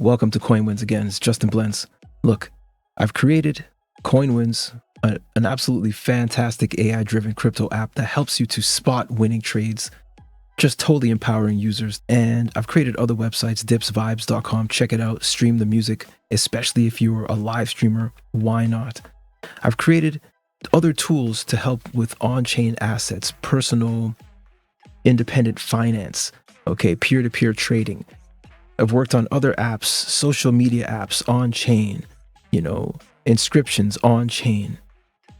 Welcome to CoinWins again. It's Justin Blends. Look, I've created CoinWins, an absolutely fantastic AI-driven crypto app that helps you to spot winning trades, just totally empowering users. And I've created other websites, dipsvibes.com. Check it out. Stream the music, especially if you're a live streamer. Why not? I've created other tools to help with on-chain assets, personal, independent finance, peer-to-peer trading. I've worked on other apps, social media apps on-chain, inscriptions on-chain.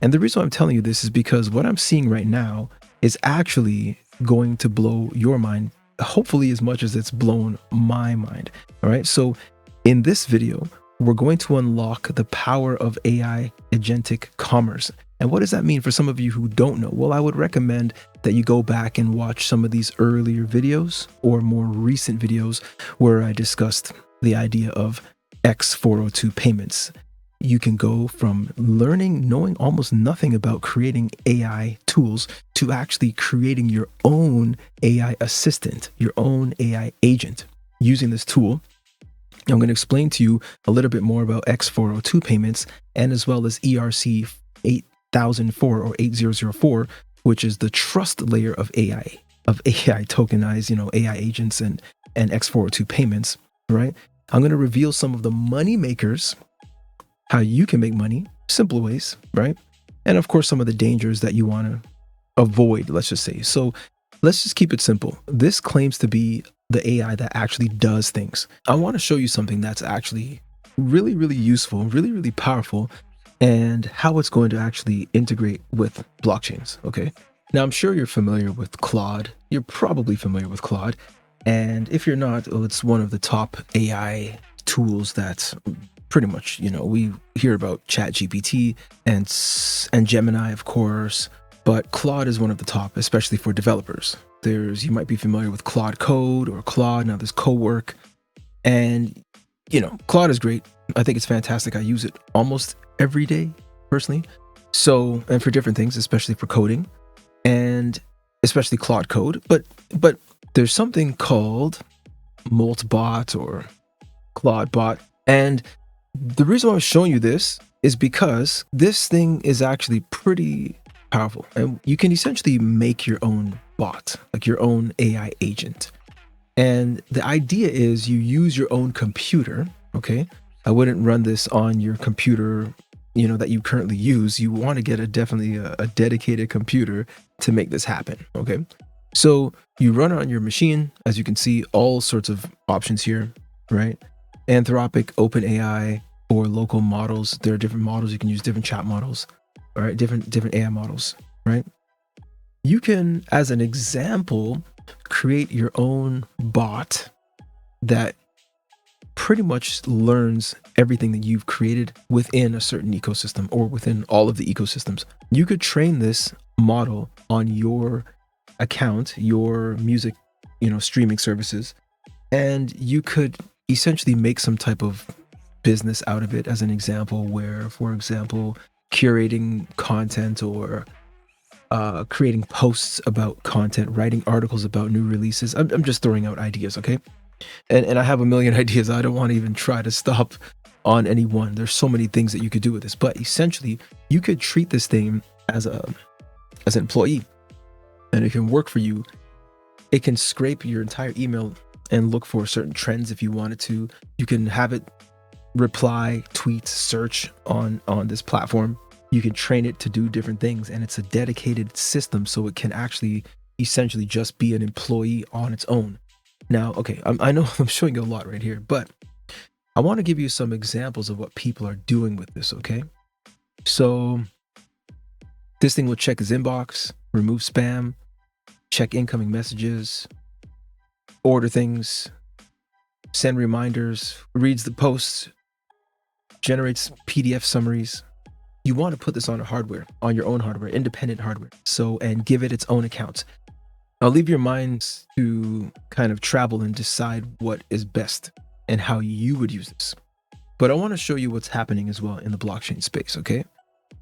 And the reason I'm telling you this is because what I'm seeing right now is actually going to blow your mind, hopefully as much as it's blown my mind. All right. So in this video, we're going to unlock the power of AI agentic commerce. And what does that mean for some of you who don't know? Well, I would recommend that you go back and watch some of these earlier videos or more recent videos where I discussed the idea of X402 payments. You can go from knowing almost nothing about creating AI tools to actually creating your own AI assistant, your own AI agent using this tool. I'm going to explain to you a little bit more about X402 payments and as well as ERC 8004 or 8004, which is the trust layer of AI tokenized, AI agents and X402 payments, right? I'm going to reveal some of the money makers, how you can make money, simple ways, right? And of course, some of the dangers that you want to avoid, let's just say. So let's just keep it simple. This claims to be the AI that actually does things. I want to show you something that's actually really, really useful, really, really powerful, and how it's going to actually integrate with blockchains, okay? Now, I'm sure you're familiar with Claude. You're probably familiar with Claude. And if you're not, well, it's one of the top AI tools that pretty much, we hear about ChatGPT and Gemini, of course, but Claude is one of the top, especially for developers. You might be familiar with Claude Code or Claude. Now there's Cowork, and Claude is great. I think it's fantastic. I use it almost every day personally. So, and for different things, especially for coding and especially Claude Code, but there's something called Moltbot or Clawdbot. And the reason why I'm showing you this is because this thing is actually pretty powerful, and you can essentially make your own bot, like your own AI agent. And the idea is you use your own computer. Okay. I wouldn't run this on your computer, that you currently use. You want to get definitely a dedicated computer to make this happen. Okay. So you run it on your machine, as you can see, all sorts of options here, right? Anthropic, OpenAI, or local models. There are different models. You can use different chat models, all right? Different AI models, right? You can, as an example, create your own bot that pretty much learns everything that you've created within a certain ecosystem or within all of the ecosystems. You could train this model on your account, your music, streaming services, and you could essentially make some type of business out of it, as an example, where, for example, curating content or creating posts about content, writing articles about new releases. I'm just throwing out ideas, okay? And I have a million ideas. I don't want to even try to stop on any one. There's so many things that you could do with this, but essentially you could treat this thing as an employee, and it can work for you. It can scrape your entire email and look for certain trends if you wanted to. You can have it reply, tweet, search on this platform. You can train it to do different things, and it's a dedicated system, so it can actually essentially just be an employee on its own. Now, okay, I know I'm showing you a lot right here, but I want to give you some examples of what people are doing with this, okay? So this thing will check his inbox, remove spam, check incoming messages, order things, send reminders, reads the posts, generates PDF summaries. You want to put this on your own hardware, independent hardware. So, and give it its own account. I'll leave your minds to kind of travel and decide what is best and how you would use this. But I want to show you what's happening as well in the blockchain space, okay?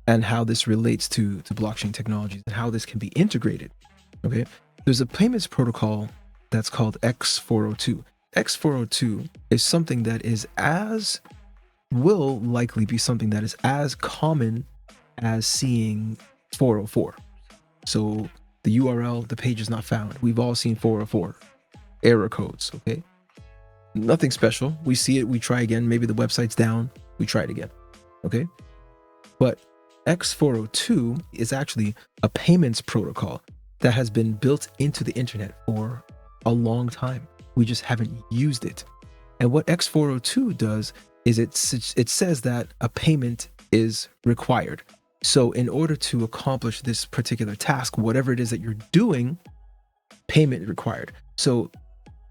And how this relates to blockchain technologies and how this can be integrated, okay? There's a payments protocol that's called X402. X402 is something that will likely be something that is as common as seeing 404. So the URL, the page is not found. We've all seen 404 error codes, okay? Nothing special. We see it, we try again. Maybe the website's down, we try it again, okay? But X402 is actually a payments protocol that has been built into the internet for a long time. We just haven't used it. And what X402 does is it says that a payment is required. So in order to accomplish this particular task, whatever it is that you're doing, payment required. So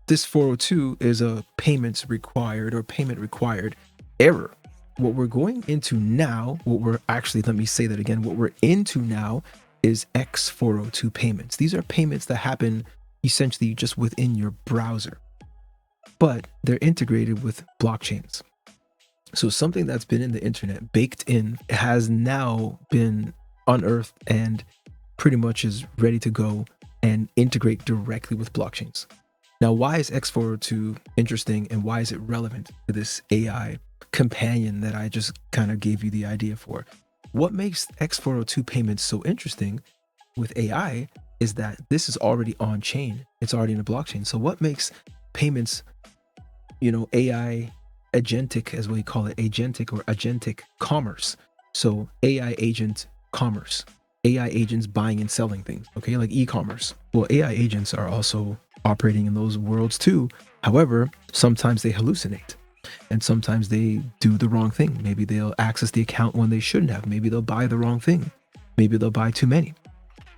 this 402 is a payments required or payment required error. What we're going into now, let me say that again, what we're into now is X402 payments. These are payments that happen essentially just within your browser, but they're integrated with blockchains. So something that's been in the internet, baked in, has now been unearthed and pretty much is ready to go and integrate directly with blockchains. Now, why is X402 interesting and why is it relevant to this AI companion that I just kind of gave you the idea for? What makes X402 payments so interesting with AI is that this is already on chain. It's already in a blockchain. So what makes payments, AI agentic, as we call it, agentic commerce. So AI agent commerce, AI agents buying and selling things, okay, like e-commerce. Well, AI agents are also operating in those worlds too. However, sometimes they hallucinate and sometimes they do the wrong thing. Maybe they'll access the account when they shouldn't have. Maybe they'll buy the wrong thing. Maybe they'll buy too many.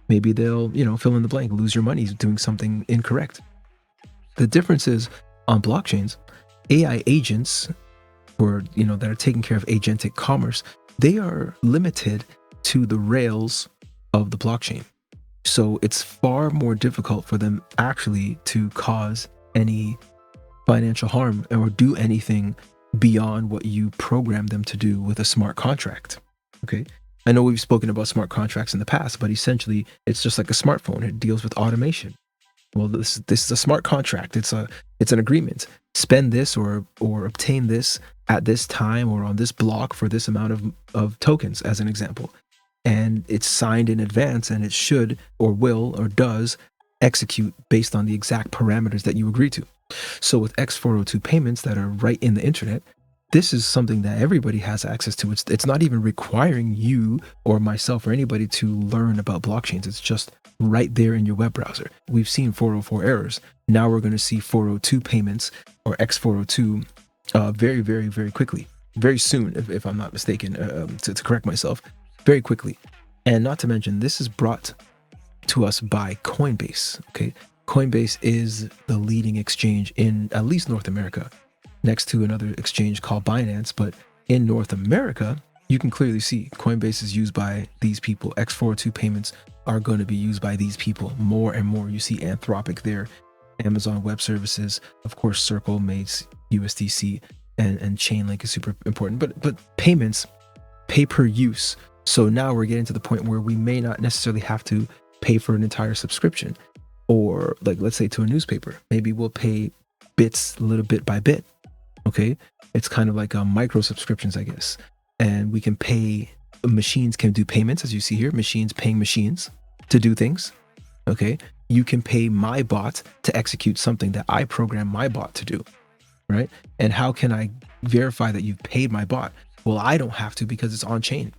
Maybe they'll, fill in the blank, lose your money doing something incorrect. The difference is on blockchains, AI agents that are taking care of agentic commerce, they are limited to the rails of the blockchain. So it's far more difficult for them actually to cause any financial harm or do anything beyond what you program them to do with a smart contract. Okay. I know we've spoken about smart contracts in the past, but essentially it's just like a smartphone. It deals with automation. Well, this is a smart contract. It's an agreement. Spend this or obtain this at this time or on this block for this amount of tokens, as an example. And it's signed in advance, and it should or will or does execute based on the exact parameters that you agree to. So with X402 payments that are right in the internet, this is something that everybody has access to. It's not even requiring you or myself or anybody to learn about blockchains. It's just right there in your web browser. We've seen 404 errors. Now we're going to see 402 payments or X402 very, very, very quickly, very soon, if I'm not mistaken, to correct myself, very quickly. And not to mention, this is brought to us by Coinbase. Okay, Coinbase is the leading exchange in at least North America, next to another exchange called Binance. But in North America, you can clearly see Coinbase is used by these people. X402 payments are going to be used by these people more and more. You see Anthropic there, Amazon Web Services, of course, Circle, Mates, USDC, and Chainlink is super important. But payments, pay per use. So now we're getting to the point where we may not necessarily have to pay for an entire subscription, or like, let's say to a newspaper, maybe we'll pay bits, little bit by bit. Okay. It's kind of like micro subscriptions, I guess. And we can pay, machines can do payments, as you see here, machines paying machines to do things. Okay. You can pay my bot to execute something that I program my bot to do. Right. And how can I verify that you've paid my bot? Well, I don't have to, because it's on chain.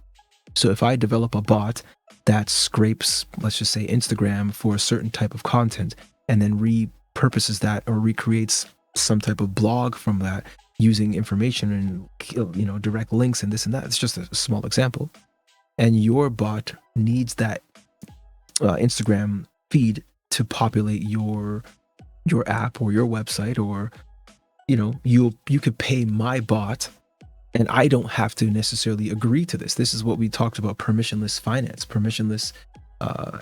So if I develop a bot that scrapes, let's just say Instagram for a certain type of content, and then repurposes that or recreates some type of blog from that using information and, direct links and this and that, it's just a small example. And your bot needs that Instagram feed to populate your app or your website, or, you could pay my bot. And I don't have to necessarily agree to this. This is what we talked about, permissionless finance, permissionless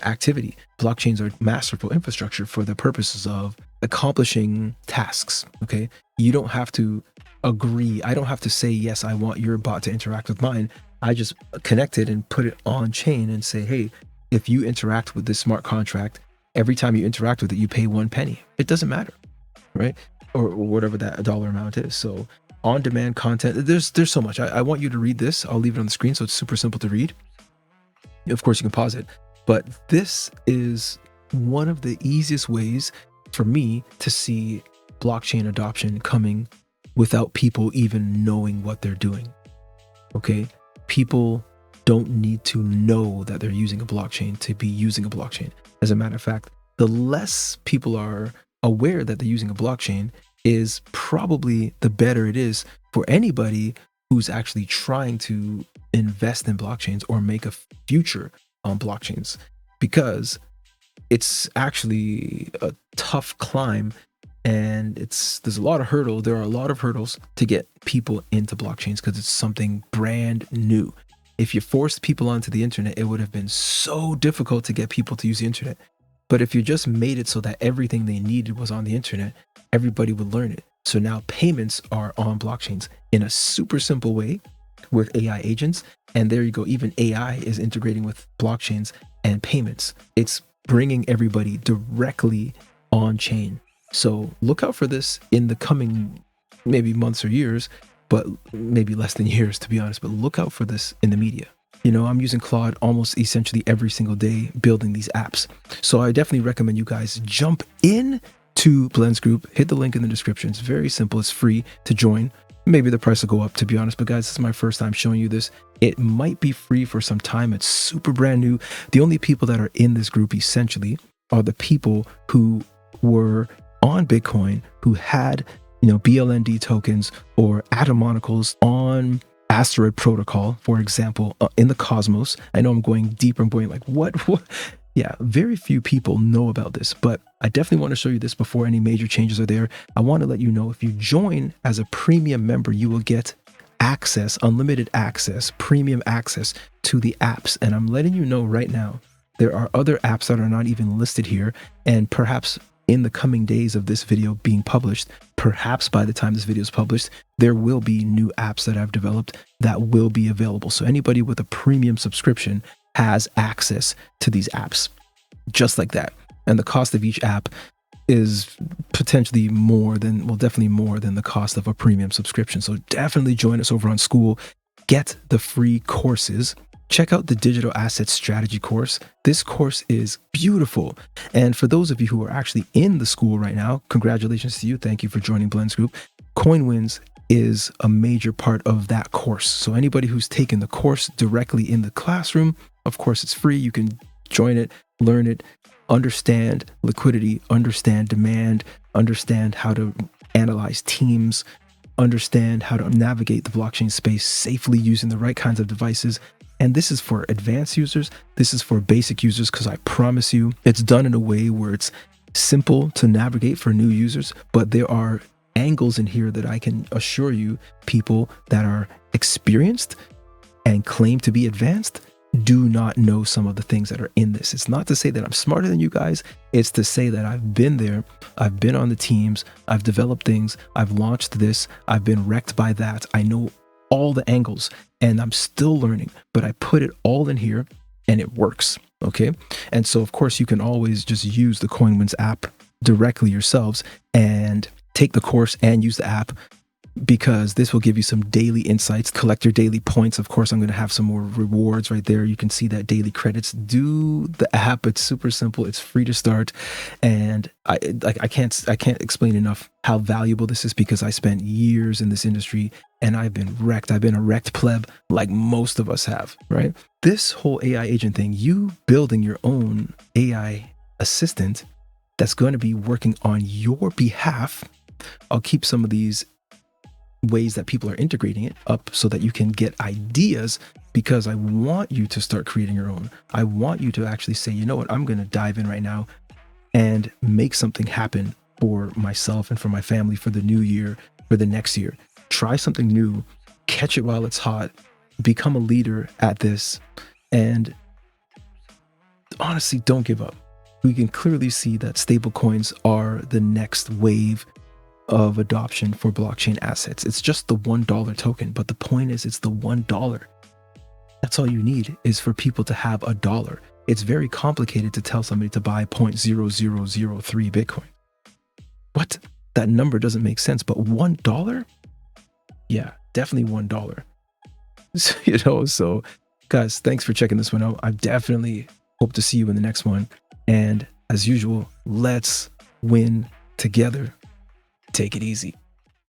activity. Blockchains are masterful infrastructure for the purposes of accomplishing tasks, okay? You don't have to agree. I don't have to say, yes, I want your bot to interact with mine. I just connect it and put it on chain and say, hey, if you interact with this smart contract, every time you interact with it, you pay 1 penny. It doesn't matter, right? or whatever that dollar amount is. So on-demand content, there's so much. I want you to read this. I'll leave it on the screen so it's super simple to read. Of course, you can pause it, but this is one of the easiest ways for me to see blockchain adoption coming without people even knowing what they're doing. Okay, people don't need to know that they're using a blockchain to be using a blockchain. As a matter of fact, the less people are aware that they're using a blockchain is probably the better it is for anybody who's actually trying to invest in blockchains or make a future on blockchains, because it's actually a tough climb, and there's a lot of hurdles. There are a lot of hurdles to get people into blockchains because it's something brand new. If you forced people onto the internet, it would have been so difficult to get people to use the internet. But if you just made it so that everything they needed was on the internet, everybody would learn it. So now payments are on blockchains in a super simple way with AI agents. And there you go. Even AI is integrating with blockchains and payments. It's bringing everybody directly on chain. So look out for this in the coming maybe months or years, but maybe less than years, to be honest. But look out for this in the media. You know, I'm using Claude almost essentially every single day building these apps. So I definitely recommend you guys jump in to BlendsGroup. Hit the link in the description. It's very simple. It's free to join. Maybe the price will go up, to be honest. But guys, this is my first time showing you this. It might be free for some time. It's super brand new. The only people that are in this group essentially are the people who were on Bitcoin, who had, you know, BLND tokens or atomonicals on Asteroid Protocol, for example, in the Cosmos. I know I'm going deeper. I'm going like, what? Yeah, very few people know about this, but I definitely want to show you this before any major changes are there. I want to let you know, if you join as a premium member, you will get access, unlimited access, premium access to the apps. And I'm letting you know right now, there are other apps that are not even listed here. And perhaps in the coming days of this video being published, perhaps by the time this video is published, there will be new apps that I've developed that will be available. So anybody with a premium subscription has access to these apps just like that. And the cost of each app is potentially more than, well, definitely more than the cost of a premium subscription. So definitely join us over on School. Get the free courses. Check out the digital asset strategy course. This course is beautiful. And for those of you who are actually in the school right now, congratulations to you. Thank you for joining BlendsGroup. CoinWins is a major part of that course. So anybody who's taken the course directly in the classroom, of course, it's free. You can join it, learn it, understand liquidity, understand demand, understand how to analyze teams, understand how to navigate the blockchain space safely using the right kinds of devices. And this is for advanced users. This is for basic users, because I promise you, it's done in a way where it's simple to navigate for new users. But there are angles in here that I can assure you, people that are experienced and claim to be advanced do not know some of the things that are in this. It's not to say that I'm smarter than you guys. It's to say that I've been there. I've been on the teams. I've developed things. I've launched this. I've been wrecked by that. I know all the angles and I'm still learning, but I put it all in here and it works. Okay. And so of course you can always just use the CoinWins app directly yourselves and take the course and use the app, because this will give you some daily insights, collect your daily points. Of course, I'm going to have some more rewards right there. You can see that daily credits. Do the app. It's super simple. It's free to start. And I can't explain enough how valuable this is, because I spent years in this industry and I've been wrecked. I've been a wrecked pleb like most of us have, right? This whole AI agent thing, you building your own AI assistant that's going to be working on your behalf. I'll keep some of these ways that people are integrating it up so that you can get ideas, because I want you to start creating your own. I want you to actually say, you know what, I'm going to dive in right now and make something happen for myself and for my family for the new year, for the next year. Try something new, catch it while it's hot, become a leader at this, and honestly, don't give up. We can clearly see that stablecoins are the next wave of adoption for blockchain assets. It's just the $1 token, but the point is, it's the $1. That's all you need, is for people to have $1. It's very complicated to tell somebody to buy 0.0003 Bitcoin. What? that number doesn't make sense. But $1? Yeah, definitely $1. So, so guys, thanks for checking this one out. I definitely hope to see you in the next one. And as usual, let's win together. Take it easy.